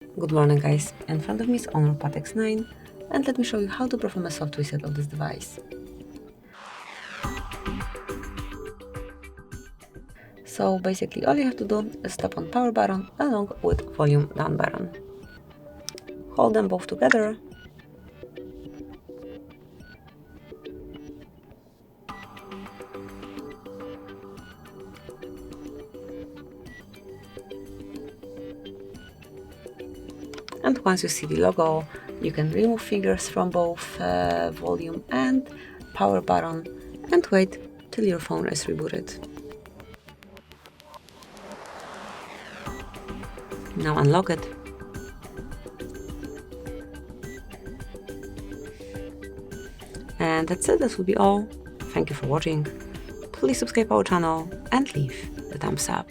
Good morning guys, in front of me is Honor Pad X9 and let me show you how to perform a soft reset of this device. So basically all you have to do is tap on power button along with volume down button. Hold them both together and once you see the logo you can remove fingers from both volume and power button and wait till your phone is rebooted. Now unlock it. And that's it, that will be all. Thank you for watching. Please subscribe our channel and leave the thumbs up.